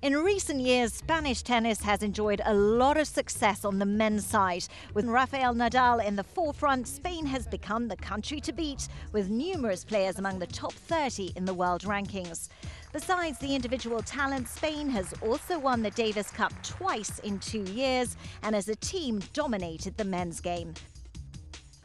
In recent years, Spanish tennis has enjoyed a lot of success on the men's side. With Rafael Nadal in the forefront, Spain has become the country to beat, with numerous players among the top 30 in the world rankings. Besides the individual talent, Spain has also won the Davis Cup twice in 2 years and as a team dominated the men's game.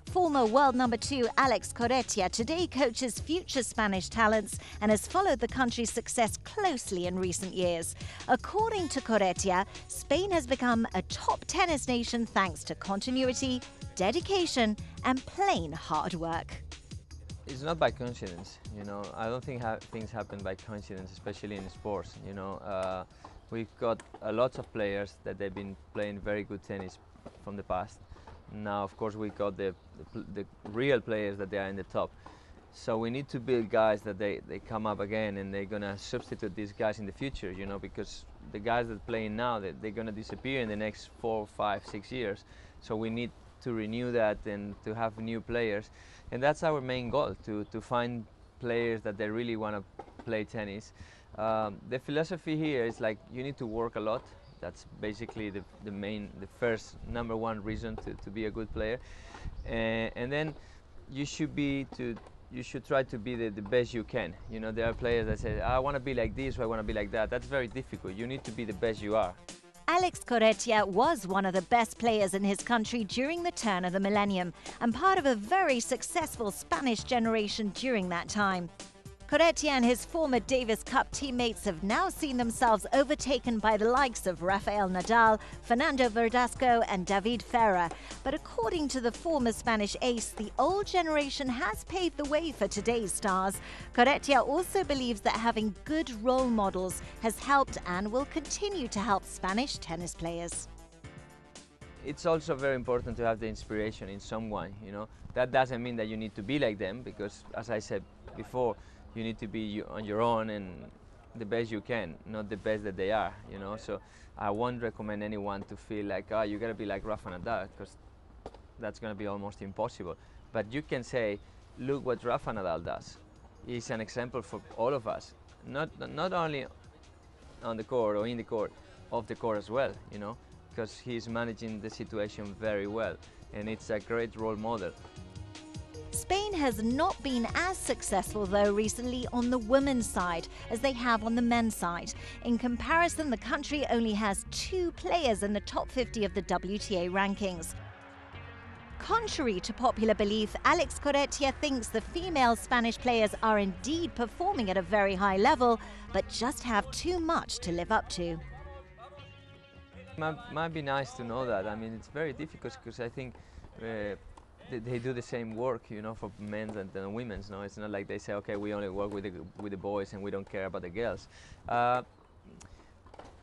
Former world number 2 Alex Corretja today coaches future Spanish talents and has followed the country's success closely in recent years. According to Corretja, Spain has become a top tennis nation thanks to continuity, dedication and plain hard work. It's not by coincidence, you know. I don't think things happen by coincidence, especially in sports, you know. We've got lots of players that they've been playing very good tennis from the past. Now, of course, we got the real players that they are in the top. So we need to build guys that they come up again and they're going to substitute these guys in the future, you know, because the guys that are playing now, they're going to disappear in the next 4, 5, 6 years. So we need to renew that and to have new players. And that's our main goal, to find players that they really want to play tennis. The philosophy here is like you need to work a lot. That's basically the first number one reason to be a good player, and then you should try to be the best you can. You know, there are players that say, I want to be like this or I want to be like that. That's very difficult. You need to be the best you are. Alex Corretja was one of the best players in his country during the turn of the millennium and part of a very successful Spanish generation during that time. Corretja and his former Davis Cup teammates have now seen themselves overtaken by the likes of Rafael Nadal, Fernando Verdasco and David Ferrer. But according to the former Spanish ace, the old generation has paved the way for today's stars. Corretja also believes that having good role models has helped and will continue to help Spanish tennis players. It's also very important to have the inspiration in someone, you know. That doesn't mean that you need to be like them, because as I said before, you need to be on your own and the best you can, not the best that they are, you know. So I won't recommend anyone to feel like, oh, you gotta be like Rafa Nadal, because that's gonna be almost impossible. But you can say, look what Rafa Nadal does. He's an example for all of us, not only on the court or in the court, off the court as well, you know, because he's managing the situation very well, and it's a great role model. Spain has not been as successful, though, recently on the women's side as they have on the men's side. In comparison, the country only has 2 players in the top 50 of the WTA rankings. Contrary to popular belief, Alex Corretja thinks the female Spanish players are indeed performing at a very high level, but just have too much to live up to. Might be nice to know that. I mean, it's very difficult because I think they do the same work, you know, for men's and women's. No, it's not like they say, okay, we only work with the boys and we don't care about the girls.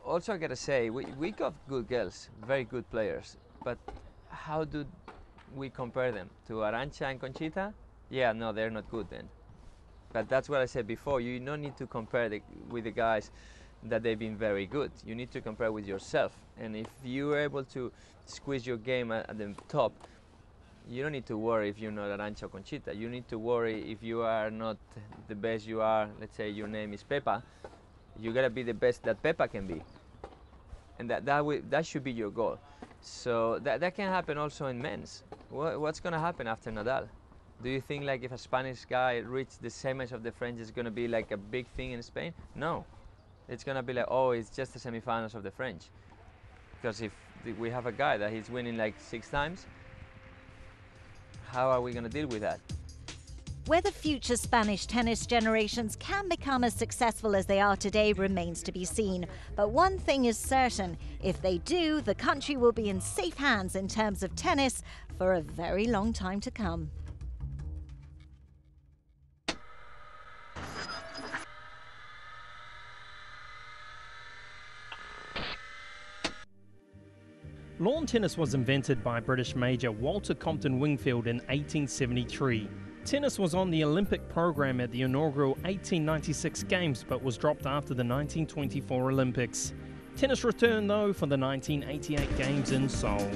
Also, I gotta say, we got good girls, very good players, but how do we compare them to Arantxa and Conchita? Yeah, no, they're not good then. But that's what I said before. You don't need to compare with the guys that they've been very good. You need to compare with yourself. And if you're able to squeeze your game at the top, you don't need to worry if you're not Arantxa or Conchita. You need to worry if you are not the best you are. Let's say your name is Pepa. You gotta be the best that Pepa can be, and that should be your goal. So that can happen also in men's. What's gonna happen after Nadal? Do you think like if a Spanish guy reaches the same as of the French, it's gonna be like a big thing in Spain? No, it's gonna be like, oh, it's just the semifinals of the French. Because if we have a guy that he's winning like 6 times. How are we going to deal with that? Whether future Spanish tennis generations can become as successful as they are today remains to be seen. But one thing is certain, if they do, the country will be in safe hands in terms of tennis for a very long time to come. Lawn tennis was invented by British major Walter Compton Wingfield in 1873. Tennis was on the Olympic program at the inaugural 1896 Games but was dropped after the 1924 Olympics. Tennis returned though for the 1988 Games in Seoul.